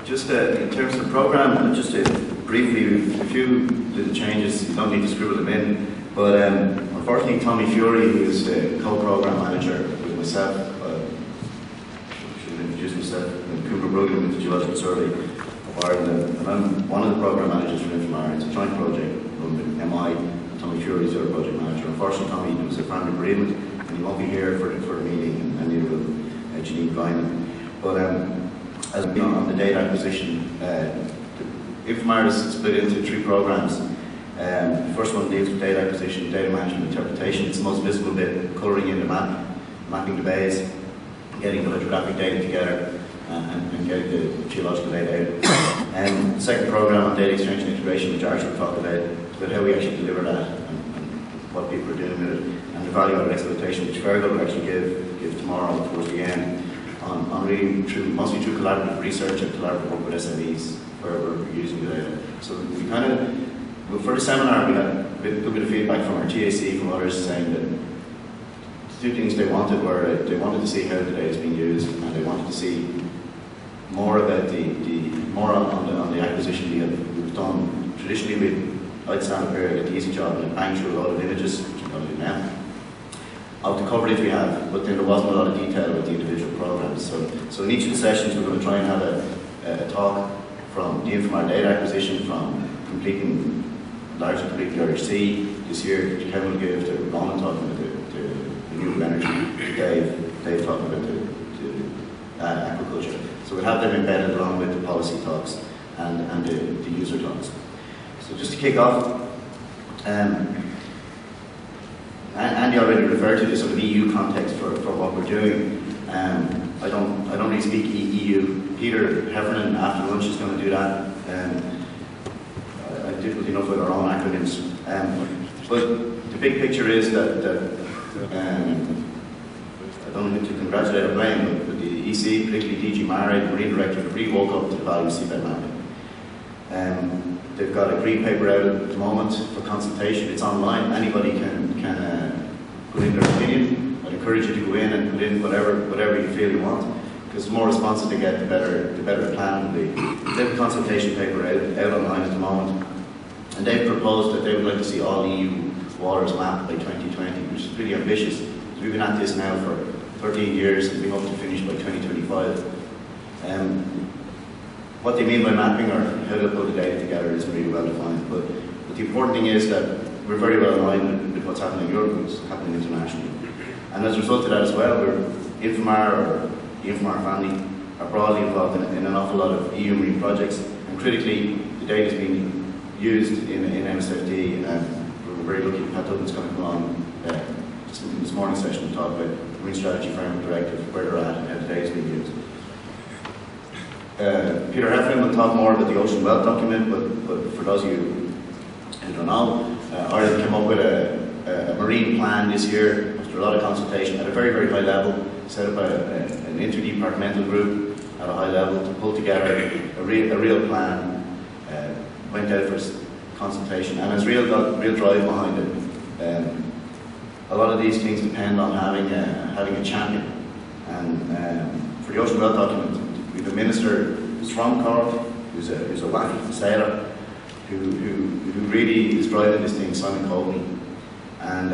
Just in terms of the programme, just briefly, a few little changes, you don't need to scribble them in, but unfortunately Tommy Fury, who is the co-programme manager with myself, should introduce myself, and Verbruggen with the Geological Survey of Ireland, and I'm one of the programme managers for INFOMAR. It's a joint project run with MI, and Tommy Fury is the other project manager. Unfortunately, Tommy, there was a family bereavement, and he won't be here for the meeting, and neither will Janine Guinan. But as on the data acquisition, INFOMAR is split into 3 programmes. The first one deals with data acquisition, data management, interpretation. It's the most visible bit, colouring in the map, mapping the bays, getting the hydrographic data together, and getting the geological data out. The second programme on data exchange and integration, which Archie will talk about how we actually deliver that and what people are doing with it, and the value-added exploitation, which Verbruggen will actually give tomorrow towards the end, on really mostly through collaborative research and collaborative work with SMEs where we're using the data. So we kind of, for the seminar, we had a good bit of feedback from our GSI, from others, saying that the 2 things they wanted were they wanted to see how the data is being used, and they wanted to see more about more on the acquisition we've done. Traditionally, I'd stand up here and get the easy job and bang through a lot of images, which I'm going to do now, of the coverage we have, but then there wasn't a lot of detail about the individual programs. So in each of the sessions, we're going to try and have a talk from the INFOMAR data acquisition, from largely completing the RHC. This year, Kevin will give to Ronan talking about the renewable energy, Dave talking about the agriculture. So we'll have them embedded along with the policy talks and the user talks. So just to kick off, Andy already referred to the sort of EU context for what we're doing. I don't really speak EU. Peter Heffernan after lunch is going to do that. I did good enough with our own acronyms. But the big picture is that I don't need to congratulate or blame, but the EC, particularly DG Mare, the Marine Directorate, really woke up to the value of seabed mapping. They've got a green paper out at the moment for consultation. It's online. Anybody can put in their opinion. I'd encourage you to go in and put in whatever you feel you want, because the more responses they get, the better the plan will be. They have a consultation paper out online at the moment, and they've proposed that they would like to see all EU waters mapped by 2020, which is pretty ambitious. So we've been at this now for 13 years, and we hope to finish by 2025. What they mean by mapping or how to put the data together isn't really well defined, but the important thing is that we're very well aligned with what's happening in Europe and what's happening internationally. And as a result of that as well, INFOMAR, or the INFOMAR family, are broadly involved in an awful lot of EU marine projects, and critically, the data is being used in MSFD, and we're very lucky Pat Dublin's going to come on in this morning's session to talk about the Marine Strategy Framework Directive, where they're at and how the data is being used. Peter Heffernan will talk more about the Ocean Wealth document, but for those of you who don't know, Ireland came up with a marine plan this year after a lot of consultation at a very, very high level, set up by an interdepartmental group at a high level to pull together a real plan, went out for consultation, and has real drive behind it. A lot of these things depend on having a champion, and for the Ocean Wealth document, we have a minister who's from Cork, who's a WAFI sailor, who really is driving this thing, Simon Coen. And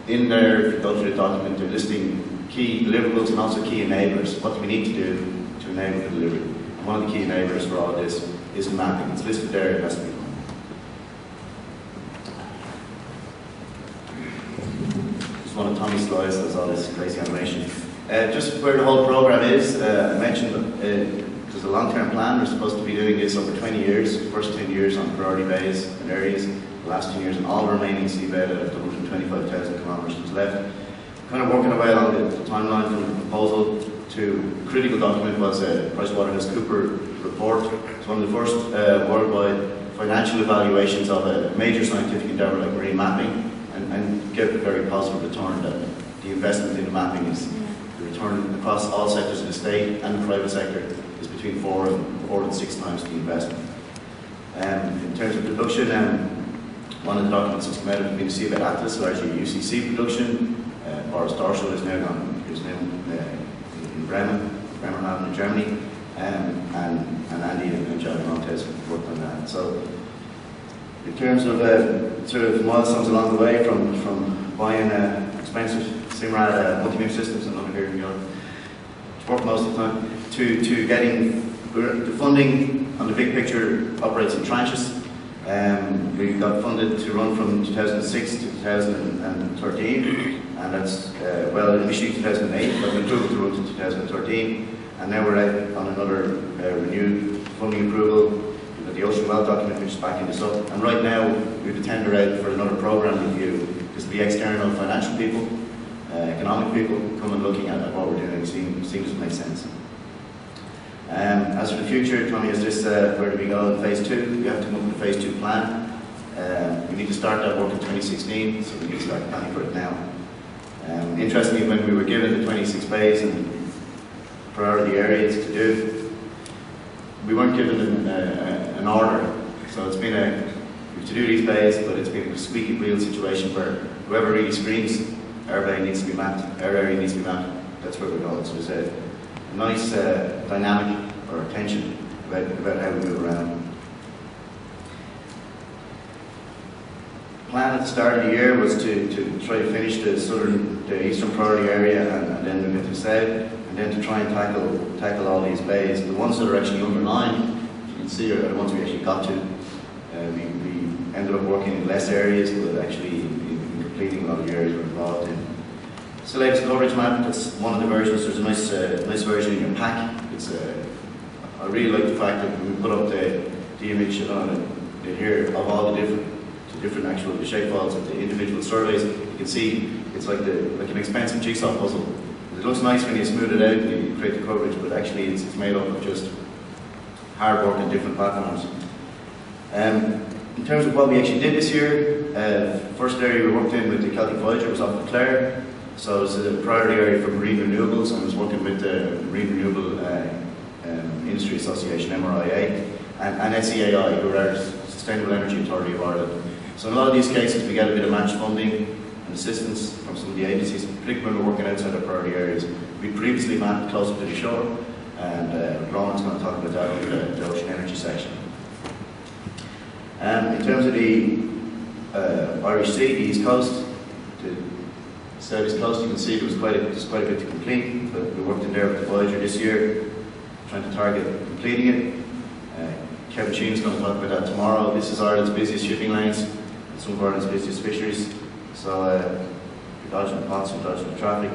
in there, if you go through the document, they're listing key deliverables and also key enablers. What do we need to do to enable the delivery? And one of the key enablers for all this is mapping. It's listed there, it has to be done. Just one of Tommy's slides, there's all this crazy animation. Just where the whole programme is, I mentioned there's a long-term plan. We're supposed to be doing this over 20 years, the first 10 years on priority bays and areas, the last 10 years on all the remaining seabed out of the 125,000 kilometres that's left. Kind of working away along the timeline from the proposal to the critical document was a PricewaterhouseCoopers report. It's one of the first worldwide financial evaluations of a major scientific endeavour like marine mapping, and give a very positive return that the investment in the mapping is the return across all sectors of the state and the private sector is between 4 and 6 times the investment. In terms of production, one of the documents that's come out has been the Seabed Atlas, largely UCC production. Boris Dorschel is now in Bremerhaven in Germany. and Andy and John Montes worked on that. So in terms of sort of milestones along the way, from buying expensive Simrad multimedia systems and over here in Europe, to work most of the time, to getting the funding on the big picture operates in tranches. We got funded to run from 2006 to 2013, and that's, well, initially 2008, but we approved to run to 2013, and now we're out on another renewed funding approval. We've got the Ocean Well document, which is backing this up, and right now we have a tender out for another program review. This will be external financial people, economic people, coming looking at what we're doing, seems to make sense. As for the future, Tommy, is this where do we go in phase 2? We have to come up with a phase 2 plan. We need to start that work in 2016, so we need to start planning for it now. Interestingly, when we were given the 26 bays and priority areas to do, we weren't given an order. So it's been we have to do these bays, but it's been a squeaky wheel situation where whoever really screams, our bay needs to be mapped, our area needs to be mapped, that's where we're going. So it's a nice dynamic or tension about how we move around. The plan at the start of the year was to try to finish the eastern priority area and then move into the south, and then to try and tackle all these bays. The ones that are actually underlined, you can see, are the ones we actually got to. We ended up working in less areas, but actually in completing a lot of the areas we're involved in. It's the latest coverage map. That's one of the versions. There's a nice version in your pack. I really like the fact that we put up the image on it here of all the different actual shapefiles of the individual surveys. You can see it's like an expensive jigsaw puzzle. It looks nice when you smooth it out and you create the coverage, but actually it's made up of just hard work in different platforms. In terms of what we actually did this year, first area we worked in with the Celtic Voyager was off the Clare. So it's a priority area for marine renewables, and I was working with the Marine Renewable Industry Association, MRIA, and SEAI, who are our Sustainable Energy Authority of Ireland. So in a lot of these cases we get a bit of match funding and assistance from some of the agencies, particularly when we're working outside our priority areas. We previously mapped closer to the shore, and Rowan's going to talk about that in the ocean energy section. In terms of the Irish Sea, the East Coast, the Southeast Coast, you can see there's quite a bit to complete, but we worked in there with the Voyager this year, trying to target completing it. Kevin Sheen's going to talk about that tomorrow. This is Ireland's busiest shipping lanes, some of Ireland's busiest fisheries. So we're dodging the pots and dodging the traffic.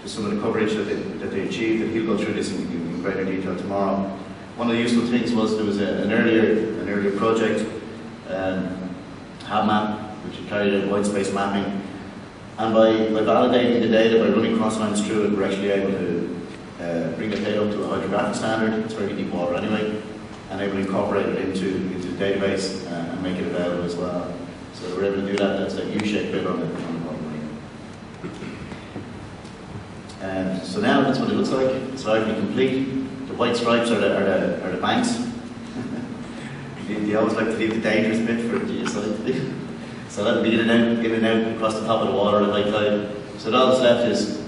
Just some of the coverage that they achieved, and he'll go through this in greater detail tomorrow. One of the useful things was there was an earlier project, HabMap, which carried out white space mapping. And by validating the data, by running crosslines through it, we're actually able to bring the data up to a hydrographic standard. It's very deep water anyway, and able to incorporate it into the database and make it available as well. So we're able to do that. That's that U-shaped bit on the bottom right. So now that's what it looks like. It's largely complete. The white stripes are the banks. You always like to leave the dangerous bit for the GSI to do. So that'll be in and out across the top of the water at high tide. So all that's left is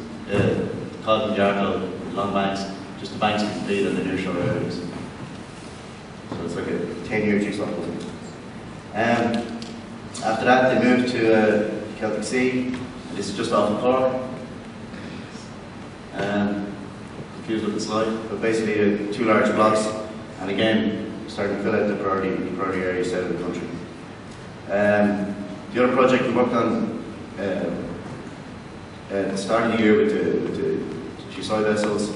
Cod and Jarklow, long banks, just the banks to complete and the nearshore areas. So it's like a 10-year jigsaw puzzle. After that, they moved to Celtic Sea. And this is just off the Cork. Confused with the slide, but basically 2 large blocks, and again starting to fill out the priority areas out of the country. The other project we worked on at the start of the year with the GSI vessels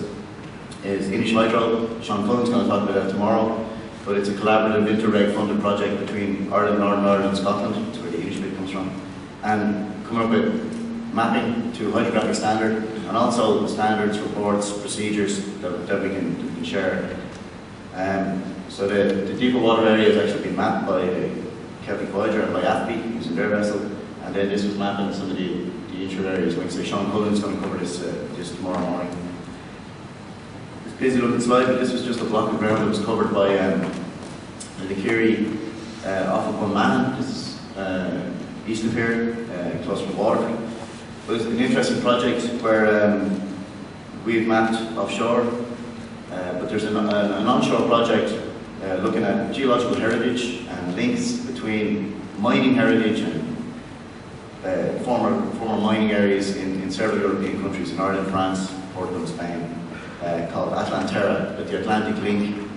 is Inish Hydro. Sean Koen's going to talk about that tomorrow, but it's a collaborative inter-reg funded project between Ireland, Northern Ireland and Scotland. That's where the Inish bit comes from. And coming up with mapping to hydrographic standard, and also standards, reports, procedures that we can share. So the deeper water area has actually been mapped by Celtic Voyager and by AFB using their vessel, and then this was mapping some of the inshore areas. Like I say, Sean Cullen's going to cover this tomorrow morning. It's a busy looking slide, but this was just a block of ground that was covered by the Kerry off of Bunmannon. This is east of here, close to the water. But it's an interesting project where we've mapped offshore, but there's an onshore project looking at geological heritage and links between mining heritage and former mining areas in several European countries, in Ireland, France, Portugal, Spain, called Atlantera, but the Atlantic link.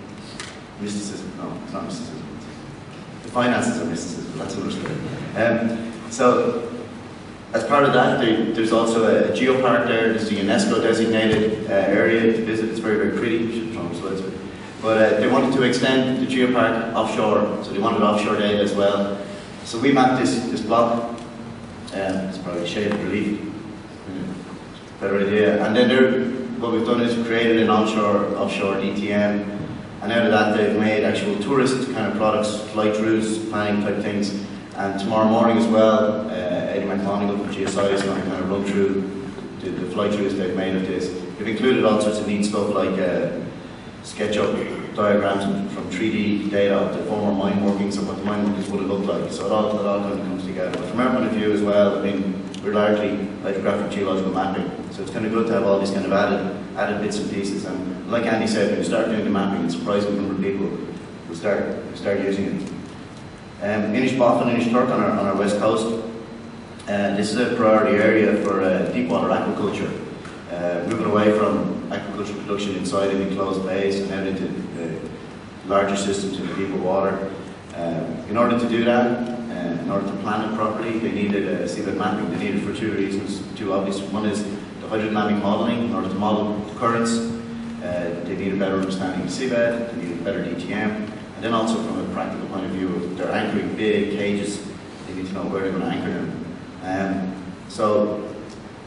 Mysticism, no, it's not mysticism. The finances are mysticism, that's understood. So, as part of that, there's also a geopark there. There's a UNESCO designated area to visit. It's very, very pretty. You should show slides. But they wanted to extend the geopark offshore, so they wanted offshore data as well. So we mapped this block. It's probably shaded relief. Better idea. And then what we've done is created an offshore DTM. And out of that, they've made actual tourist kind of products, flight routes, planning type things. And tomorrow morning as well, Eddie McMonigal from GSI is going to kind of run through the flight routes they've made of this. They've included all sorts of neat stuff like SketchUp diagrams from 3D data of the former mine workings and what the mine workings would have looked like. So it all kind of comes together. But from our point of view as well, I mean, we're largely hydrographic geological mapping. So it's kind of good to have all these kind of added bits and pieces. And like Andy said, when you start doing the mapping, it's a surprising number of people will start using it. Inishbofin and Inishturk on our west coast. This is a priority area for deep water aquaculture. Moving away from aquaculture production inside in enclosed bays and out into larger systems in the deeper water. In order to do that, in order to plan it properly, they needed seabed mapping. They needed it for two reasons, two obvious. One is the hydrodynamic modelling. In order to model the currents, they need a better understanding of the seabed, they need a better DTM. And then also from a practical point of view, they're anchoring big cages, they need to know where they're going to anchor them. So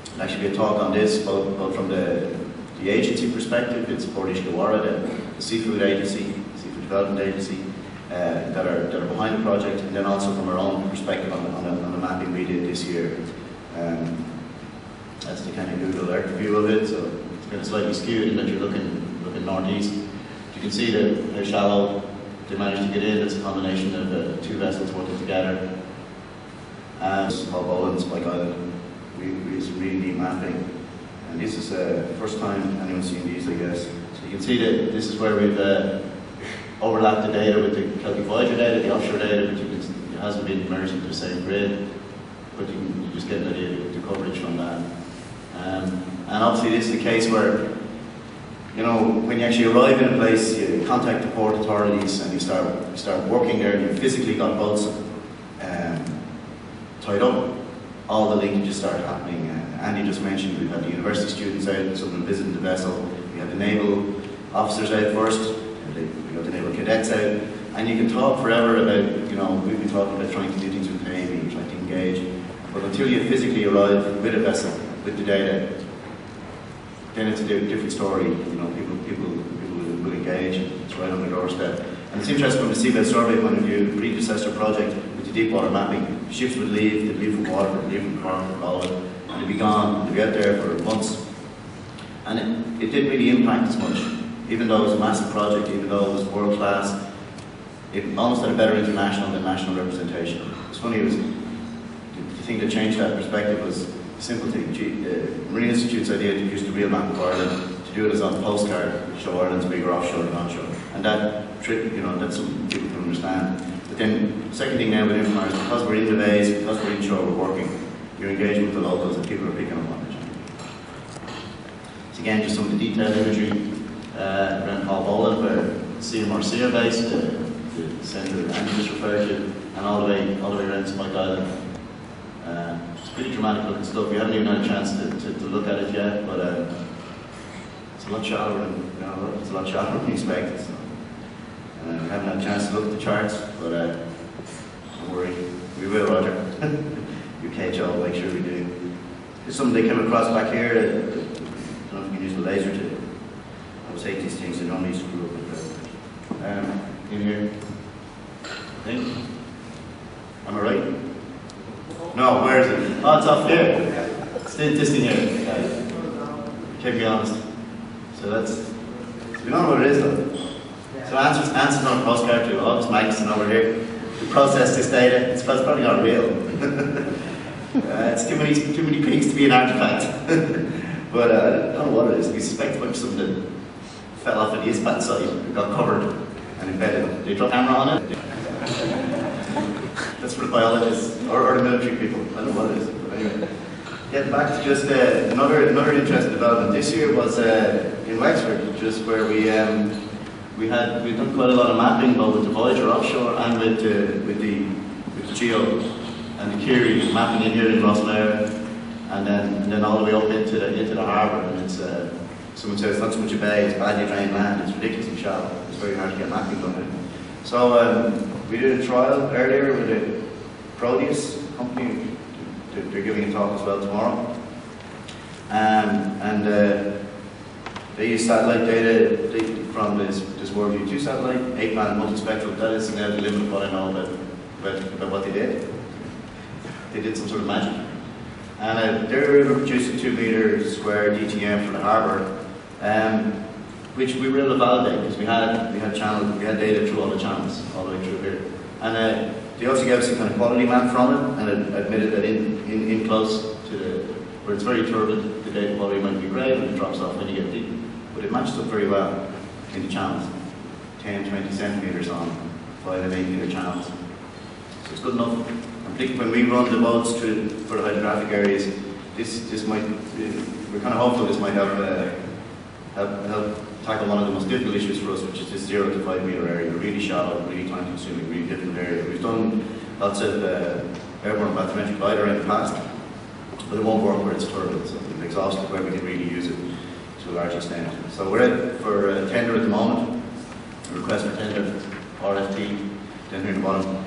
there'll actually be a talk on this, both from the agency perspective. It's Port Ishkawara, the seafood agency, seafood development agency, that are behind the project, and then also from our own perspective on the mapping we did this year. That's the kind of Google Earth view of it, so it's kind of slightly skewed in that you're looking northeast. You can see that how shallow they managed to get in. It's a combination of two vessels working together. And Bob Owens, Mike Island, we did some really neat mapping. And this is the first time anyone's seen these, I guess. So you can see that this is where we've overlapped the data with the Celtic Voyager data, the offshore data, but it hasn't been merged into the same grid. But you just get an idea of the coverage from that. And obviously this is the case where, you know, when you actually arrive in a place, you contact the port authorities and you start working there, and you physically got boats tied up. All the linkages start happening. Andy just mentioned we've had the university students out, some of them visiting the vessel. We had the naval officers out first, we got the naval cadets out, and you can talk forever about, you know, we've been talking about trying to do things with the Navy, trying to engage, but until you physically arrive with a vessel, with the data, then it's a different story. You know, people will engage. It's right on the doorstep. And it's interesting from the seabed survey point of view, the predecessor project with the deep water mapping, ships would leave, they'd leave from water, they'd leave from Cork, from Galway, and they'd be gone, they'd be out there for months. And it didn't really impact as much, even though it was a massive project, even though it was world class. It almost had a better international than national representation. It's funny, it was the thing that changed that perspective was a simple thing. Marine Institute's idea to use the real map of Ireland, to do it as on a postcard, show Ireland's bigger offshore than onshore. And that trick, you know, that's something people can understand. But then, the second thing now with INFOMAR is because we're in the bays, because we're inshore, we're working, you're engaging with the locals and people are picking up on it. So again, just some of the detailed imagery around Paul Boland, where CMR are based, the centre that Andy just referred to, and all the way around Spike Island. It's pretty dramatic looking stuff. We haven't even had a chance to look at it yet, but it's a lot shallower than we expected. So. We haven't had a chance to look at the charts, but don't worry, we will, Roger. UK job, make sure we do. There's something they came across back here. I don't know if you can use the laser to. I always hate these things. I don't need to screw up with that. In here. I think. Am I right? No, where is it? Oh, it's off there. It's this thing here. Keep me honest. So we don't know what it is though. So answers on a postcard to August Magnuson over here. We process this data. It's probably not real. It's too many peaks to be an artifact. But I don't know what it is. We suspect it's something that fell off at the ispat site, it got covered and embedded. They dropped a camera on it. That's for the biologists or the military people. I don't know what it is, but anyway. Getting back to just another interesting development this year was in Wexford, just where we've done quite a lot of mapping, both with the Voyager offshore and with the Geo and the Curie mapping in here in Rosslare, and then all the way up into the harbour. And it's someone says it's not so much a bay, it's badly drained land. It's ridiculously shallow. It's very hard to get mapping done. So we did a trial earlier with a Proteus company. They're giving a talk as well tomorrow. They use satellite data from this WorldView 2 satellite, 8-band multispectral. That is now the limit of what I know about what they did. They did some sort of magic. And they were able to produce a 2-meter square DTM for the harbour, which we were able to validate because we had data through all the channels, all the way through here. And they also gave us a kind of quality map from it, and it admitted that in close to where it's very turbid, the data quality might be great, and it drops off when you get deep. But it matched up very well in the channels, 10, 20 centimetres on 5 and 8 metre channels. So it's good enough. I'm thinking when we run the boats for the hydrographic areas, this might, we're kind of hopeful this might help tackle one of the most difficult issues for us, which is this 0 to 5 metre area, really shallow, really time consuming, really difficult area. We've done lots of airborne bathymetric LiDAR in the past, but it won't work where it's turbid, so it's exhausted where we can really use it to a large extent. So we're in for a tender at the moment, a request for tender, RFP, down here at the bottom.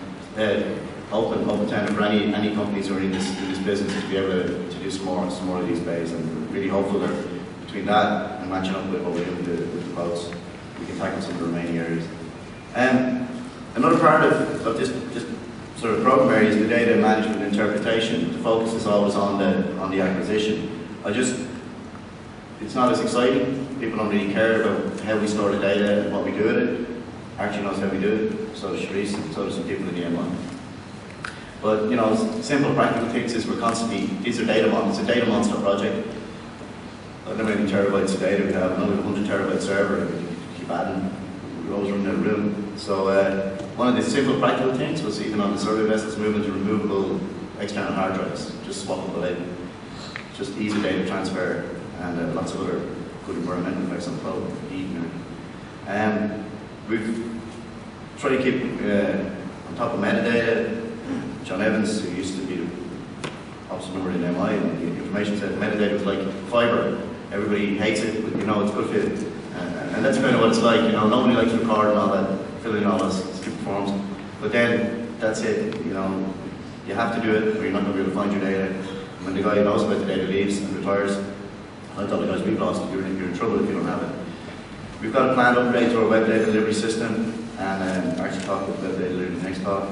Open tender for any companies who are in this business to be able to do some more of these bays, and we're really hopeful that between that and matching up with what we're doing with the boats, we can tackle some of the remaining areas. Another part of this sort of program area is the data management and interpretation. The focus is always on the acquisition. It's not as exciting. People don't really care about how we store the data and what we do with it. Archie knows how we do it, so does Sharice, and so do some people in the M1. But you know, simple practical things is we're constantly, these are data monsters. It's a data monster project. I don't know how many terabytes of data we have, another 100 terabyte server, and we keep adding, we're always running out of room. So one of the simple practical things was even on the survey vessels moving to removable external hard drives, just swappable in, just easy data transfer, and lots of other good environmental effects on flow, heat and everything. We've tried to keep on top of metadata. John Evans, who used to be the officer member in MI, and the information said metadata was like fibre. Everybody hates it, but you know it's good for you. And that's kind of what it's like, you know, nobody likes to record and all that, fill in all those stupid forms. But then, that's it, you know, you have to do it or you're not going to be able to find your data. And when the guy who knows about the data leaves and retires, I tell the guys we've lost it, you're in trouble if you don't have it. We've got a planned upgrade to our web data delivery system, and actually talk about web data delivery in the next talk.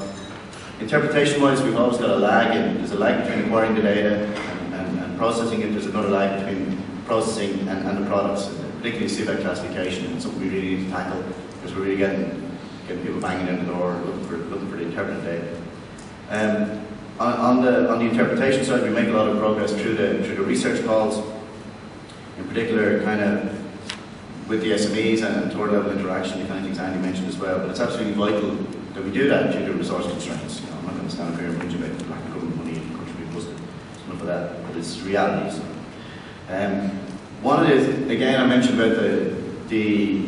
Interpretation-wise, we've always got a lag there's a lag between acquiring the data and processing it. There's another lag between processing and the products, particularly CVEC classification. It's something we really need to tackle because we're really getting people banging in the door looking for the interpreted data. On the interpretation side, we make a lot of progress through the research calls, in particular, kind of with the SMEs and toward level interaction, the kind of things Andy mentioned as well. But it's absolutely vital that we do that due to resource constraints. You know, I'm not going to stand up here and preach about the lack of government money in the country being busted. It's enough of that, but it's reality. So. One of the, again, I mentioned about the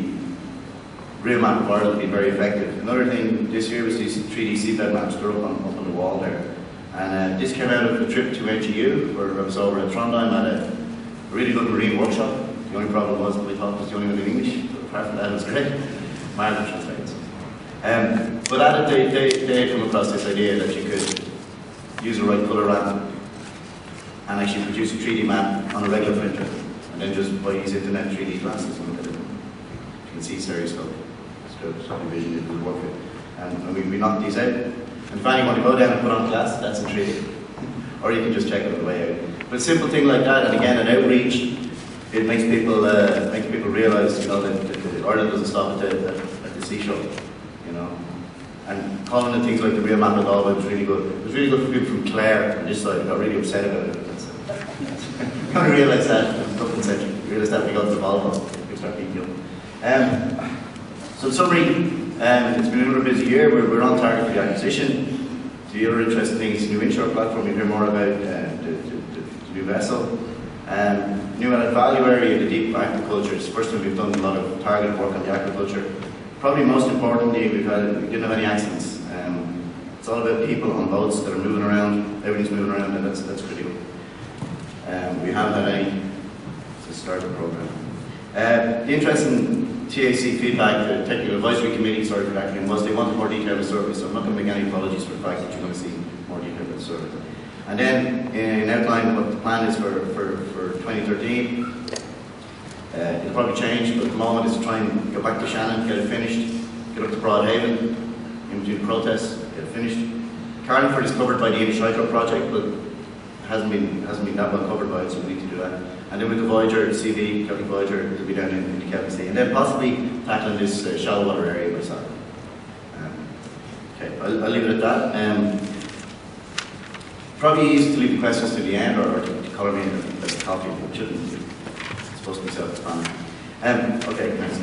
real map of Ireland being very effective. Another thing this year was these 3D seabed maps. They're up on the wall there. And this came out of a trip to NGU, where I was over at Trondheim at a really good marine workshop. The only problem was that we thought it was the only one in English, but apart from that, it was great. Margaret translated. But at it, they had come across this idea that you could use a right colour ramp and actually produce a 3D map on a regular printer, and then just buy these internet 3D glasses and look at it. You can see stereoscope, stop vision, it will work it. And we knocked these out. And if anyone want to go down and put on glass, that's in 3D. Or you can just check it on the way out. But a simple thing like that, and again, an outreach, it makes people realise, you know, that Ireland doesn't stop at the seashore, you know. And calling it things like the real map of Galway was really good. It was really good for people from Clare and this side who got really upset about it. You only realise that in the 20th century. You realise that when you go to the Volvo, you start beating up. So in summary, it's been another busy year. We're on target for the acquisition. The other interesting thing is the new inshore platform. You'll hear more about the new vessel. New added value area, the deep aquaculture. It's the first time we've done a lot of targeted work on the aquaculture. Probably most importantly, we didn't have any accidents. It's all about people on boats that are moving around. Everything's moving around, and that's critical. We haven't had any to start the program. The interesting TAC feedback, the Technical Advisory Committee, sorry for that, was they wanted more detail of the survey, so I'm not going to make any apologies for the fact that you're going to see more detail of the survey. And then, in outline what the plan is for 2013, it'll probably change, but at the moment is to try and go back to Shannon, get it finished, get up to Broadhaven, in between protests, get it finished. Carlingford is covered by the Inishito project, but hasn't been that well covered by it, so we need to do that. And then with the Voyager, CV, Celtic Voyager, it'll be down in the Celtic Sea. And then possibly tackling this shallow water area by summer. Okay, I'll leave it at that. Probably easy to leave the questions to the end or to colour me in a coffee, which shouldn't be. It's supposed to be self-explanatory. Okay, thanks.